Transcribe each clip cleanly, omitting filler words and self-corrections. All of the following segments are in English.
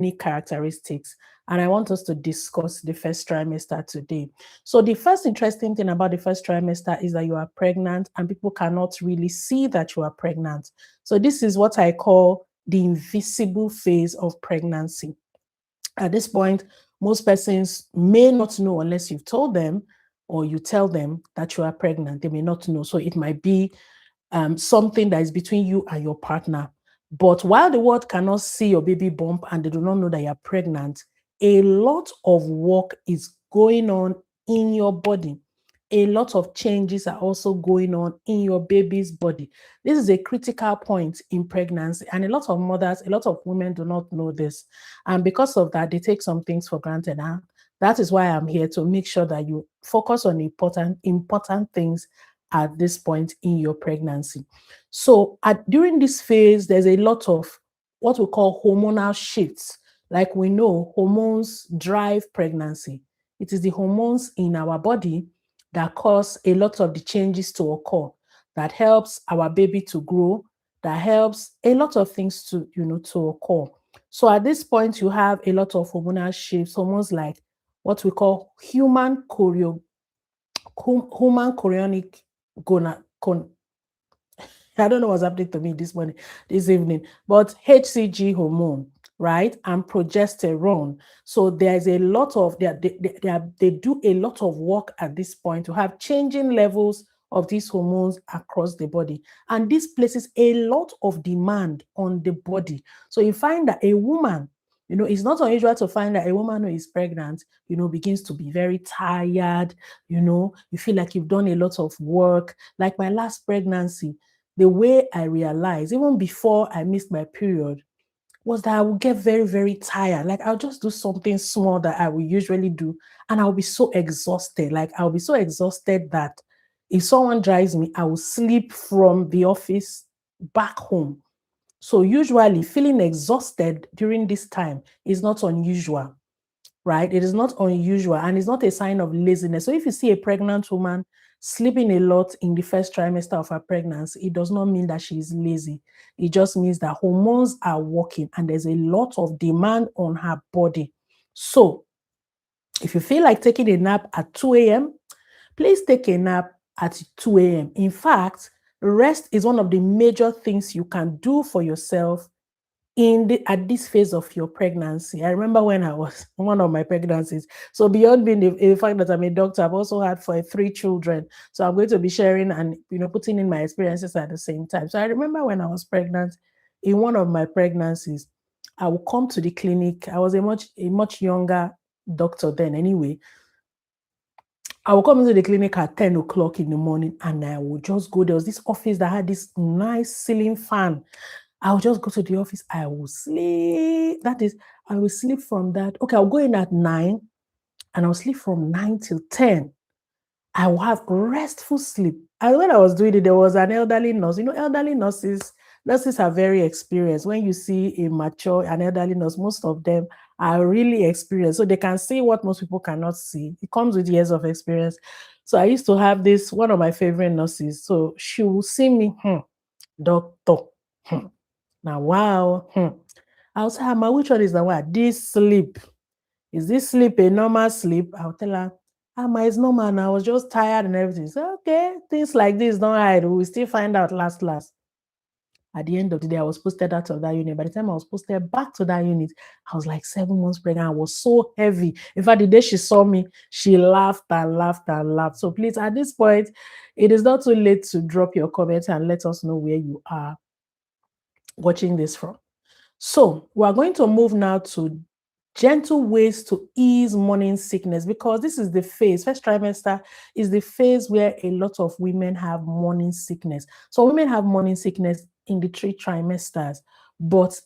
unique characteristics. And I want us to discuss the first trimester today. So the first interesting thing about the first trimester is that you are pregnant and people cannot really see that you are pregnant. So this is what I call the invisible phase of pregnancy. At this point, most persons may not know unless you've told them or you tell them that you are pregnant. They may not know. So it might be something that is between you and your partner. But while the world cannot see your baby bump and they do not know that you're pregnant, a lot of work is going on in your body. A lot of changes are also going on in your baby's body. This is a critical point in pregnancy, and a lot of mothers, a lot of women do not know this. And because of that, they take some things for granted. And that is why I'm here, to make sure that you focus on important things at this point in your pregnancy. So during this phase, there's a lot of what we call hormonal shifts. Like we know, hormones drive pregnancy. It is the hormones in our body that cause a lot of the changes to occur, that helps our baby to grow, that helps a lot of things to occur. So at this point, you have a lot of hormonal shifts, hormones like what we call human chorionic I don't know what's happening to me this evening, but HCG hormone, right? And progesterone. So there's a lot of, they do a lot of work at this point to have changing levels of these hormones across the body. And this places a lot of demand on the body. So you find that a woman, it's not unusual to find that a woman who is pregnant, begins to be very tired, you feel like you've done a lot of work. Like my last pregnancy, the way I realized, even before I missed my period, was that I would get very, very tired. Like I'll just do something small that I would usually do, and I'll be so exhausted. Like I'll be so exhausted that if someone drives me, I will sleep from the office back home. So usually feeling exhausted during this time is not unusual, right? It is not unusual, and it's not a sign of laziness. So if you see a pregnant woman sleeping a lot in the first trimester of her pregnancy, it does not mean that she is lazy. It just means that hormones are working and there's a lot of demand on her body. So if you feel like taking a nap at 2 a.m., please take a nap at 2 a.m. In fact, rest is one of the major things you can do for yourself at this phase of your pregnancy. I remember when I was one of my pregnancies. So beyond being the fact that I'm a doctor, I've also had 3 children. So I'm going to be sharing and putting in my experiences at the same time. So I remember when I was pregnant, in one of my pregnancies, I would come to the clinic. I was a much younger doctor then anyway. I would come into the clinic at 10 o'clock in the morning, and I would just go. There was this office that had this nice ceiling fan. I would just go to the office. I will sleep. I will sleep from that. Okay, I'll go in at 9 and I'll sleep from 9 till 10. I will have restful sleep. And when I was doing it, there was an elderly nurse. Elderly nurses are very experienced. When you see an elderly nurse, most of them are really experienced. So they can see what most people cannot see. It comes with years of experience. So I used to have one of my favorite nurses. So she will see me, doctor. Now, wow. I'll say, Amma, which one is the one? This sleep. Is this sleep a normal sleep? I'll tell her, Amma, it's normal. And I was just tired and everything. So, okay, things like this don't hide. We'll still find out last. At the end of the day, I was posted out of that unit. By the time I was posted back to that unit, I was like 7 months pregnant. I was so heavy. In fact, the day she saw me, she laughed and laughed and laughed. So please, at this point, it is not too late to drop your comments and let us know where you are watching this from. So we're going to move now to gentle ways to ease morning sickness, because this is the phase. First trimester is the phase where a lot of women have morning sickness. So women have morning sickness in the 3 trimesters, but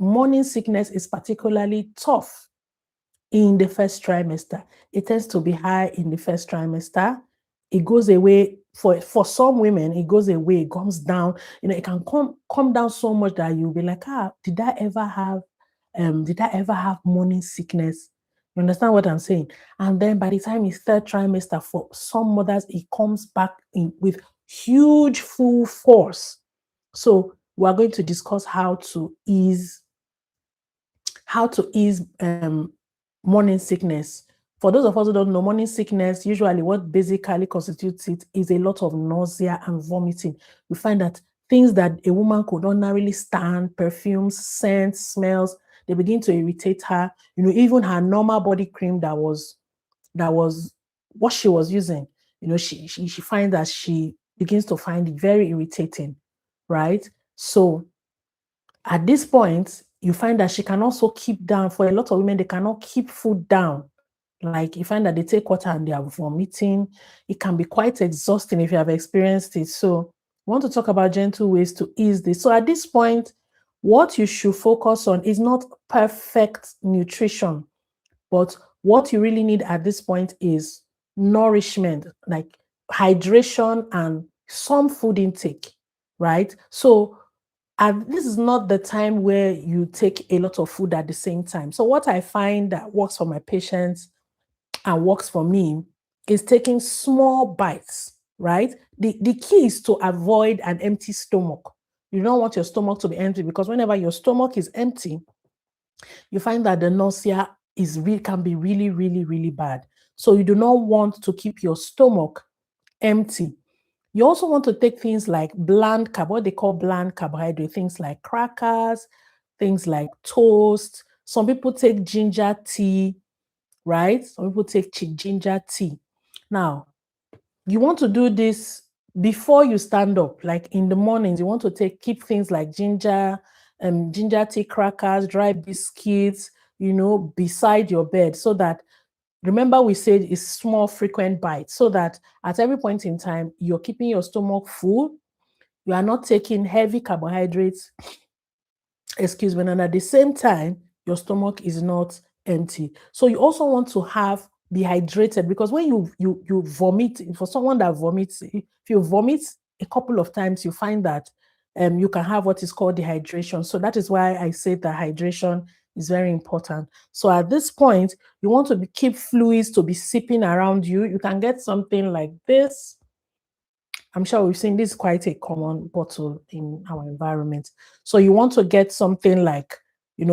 morning sickness is particularly tough in the first trimester. It tends to be high in the first trimester. It goes away for some women. It goes away, it comes down. It can come down so much that you'll be like, did I ever have morning sickness? You understand what I'm saying? And then by the time it's 3rd trimester, for some mothers, it comes back in with huge full force. So we're going to discuss how to ease How to ease morning sickness. For those of us who don't know, morning sickness, usually what basically constitutes it is a lot of nausea and vomiting. We find that things that a woman could ordinarily stand, perfumes, scents, smells, they begin to irritate her. Even her normal body cream that was what she was using, she finds that she begins to find it very irritating, right? So at this point, you find that she can also keep down. For a lot of women, they cannot keep food down. Like you find that they take water and they are vomiting. It can be quite exhausting if you have experienced it. So I want to talk about gentle ways to ease this. So at this point, what you should focus on is not perfect nutrition, but what you really need at this point is nourishment, like hydration and some food intake, right? So and this is not the time where you take a lot of food at the same time. So what I find that works for my patients and works for me is taking small bites, right? The key is to avoid an empty stomach. You don't want your stomach to be empty, because whenever your stomach is empty, you find that the nausea can be really, really, really bad. So you do not want to keep your stomach empty. You also want to take things like what they call bland carbohydrate, things like crackers, things like toast. Some people take ginger tea, right? Some people take ginger tea. Now, you want to do this before you stand up, like in the mornings. You want to keep things like ginger tea, crackers, dry biscuits, beside your bed, so that, remember we said it's small frequent bites, so that at every point in time, you're keeping your stomach full. You are not taking heavy carbohydrates, and at the same time, your stomach is not empty. So you also want to be hydrated, because when you vomit, for someone that vomits, if you vomit a couple of times, you find that you can have what is called dehydration. So that is why I say that hydration is very important. So at this point, you want to keep fluids to be sipping around you. You can get something like this. I'm sure we've seen this, quite a common bottle in our environment. So you want to get something like,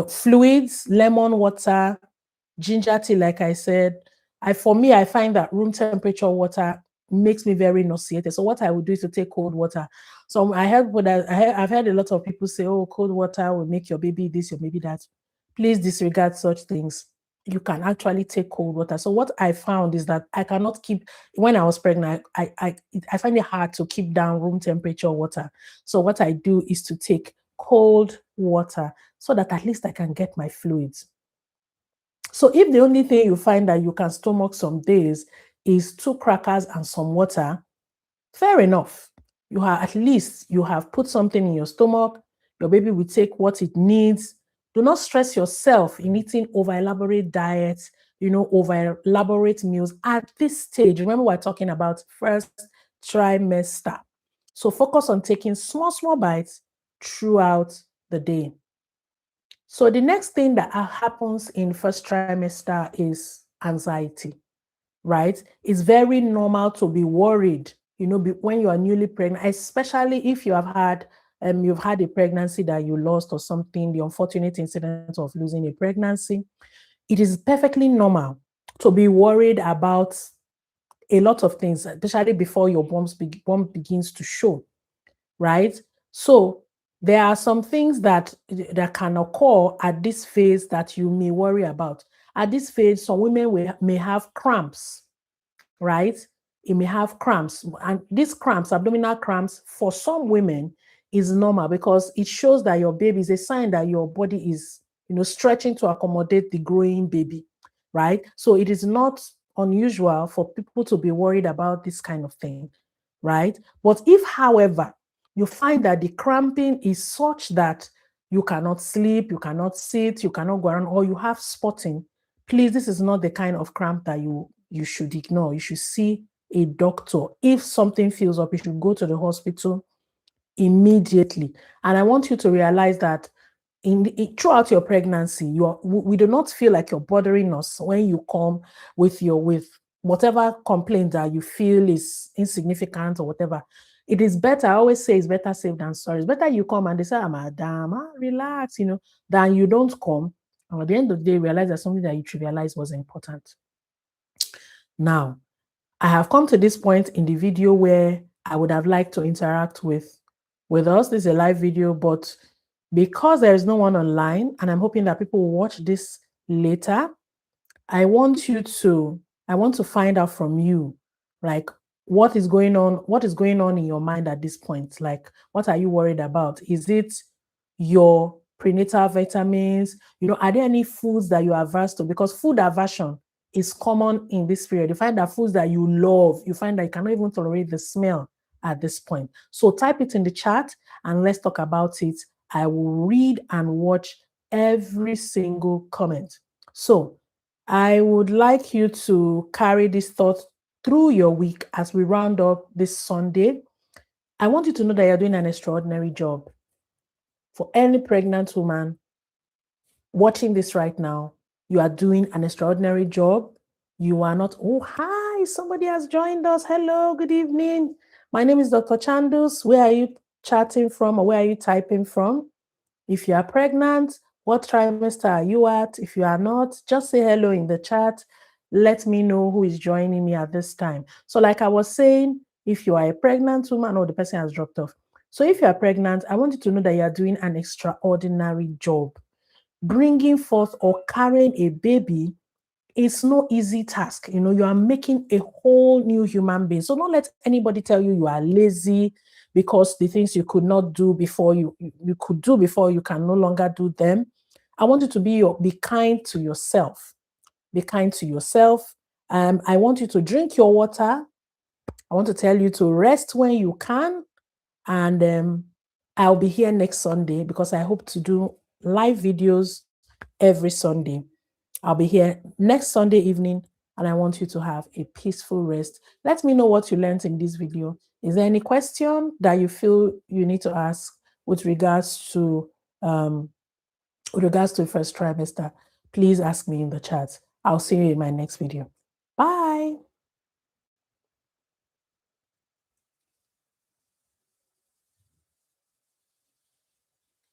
fluids, lemon water, ginger tea, like I said. For me, I find that room temperature water makes me very nauseated. So what I would do is to take cold water. So I've heard a lot of people say, oh, cold water will make your baby this, your baby that. Please disregard such things. You can actually take cold water. So what I found is that I cannot keep, when I was pregnant, I find it hard to keep down room temperature water. So what I do is to take cold water, so that at least I can get my fluids. So if the only thing you find that you can stomach some days is 2 crackers and some water, fair enough. At least you have put something in your stomach. Your baby will take what it needs. Do not stress yourself in eating over-elaborate diets, over-elaborate meals at this stage. Remember, we're talking about first trimester. So focus on taking small, small bites throughout the day. So the next thing that happens in first trimester is anxiety, right? It's very normal to be worried, when you are newly pregnant, especially if you've had a pregnancy that you lost or something, the unfortunate incident of losing a pregnancy. It is perfectly normal to be worried about a lot of things, especially before your bump begins to show, right? So there are some things that can occur at this phase that you may worry about. At this phase, some women may have cramps, right? It may have cramps. And these cramps, abdominal cramps, for some women is normal, because it shows that your baby is a sign that your body is, stretching to accommodate the growing baby, right? So it is not unusual for people to be worried about this kind of thing, right? But if, however, you find that the cramping is such that you cannot sleep, you cannot sit, you cannot go around, or you have spotting, please, this is not the kind of cramp that you should ignore. You should see a doctor. If something feels up, you should go to the hospital immediately. And I want you to realize that throughout your pregnancy, we do not feel like you're bothering us when you come with whatever complaint that you feel is insignificant or whatever. It is better, I always say, it's better safe than sorry. It's better you come and they say, Madam, relax, than you don't come And at the end of the day, realize that something that you trivialized was important. Now, I have come to this point in the video where I would have liked to interact with us. This is a live video, but because there is no one online, and I'm hoping that people will watch this later, I want to find out from you, like, what is going on in your mind at this point? Like, what are you worried about? Is it your prenatal vitamins? Are there any foods that you are averse to? Because food aversion is common in this period. You find that foods that you love, you find that you cannot even tolerate the smell at this point. So type it in the chat and let's talk about it. I will read and watch every single comment. So I would like you to carry this thought through your week as we round up this Sunday. I want you to know that you're doing an extraordinary job. For any pregnant woman watching this right now, you are doing an extraordinary job. You are not, oh, hi, somebody has joined us. Hello, good evening. My name is Dr. Chandus. Where are you chatting from, or where are you typing from? If you are pregnant, what trimester are you at? If you are not, just say hello in the chat. Let me know who is joining me at this time. So like I was saying, if you are a pregnant woman, or the person has dropped off. So if you are pregnant, I want you to know that you are doing an extraordinary job. Bringing forth or carrying a baby is no easy task. You are making a whole new human being. So don't let anybody tell you you are lazy because the things you could not do before, you could do before, you can no longer do them. I want you to be kind to yourself. Be kind to yourself. I want you to drink your water. I want to tell you to rest when you can. And I'll be here next Sunday because I hope to do live videos every Sunday. I'll be here next Sunday evening, and I want you to have a peaceful rest. Let me know what you learned in this video. Is there any question that you feel you need to ask with regards to first trimester? Please ask me in the chat. I'll see you in my next video. Bye.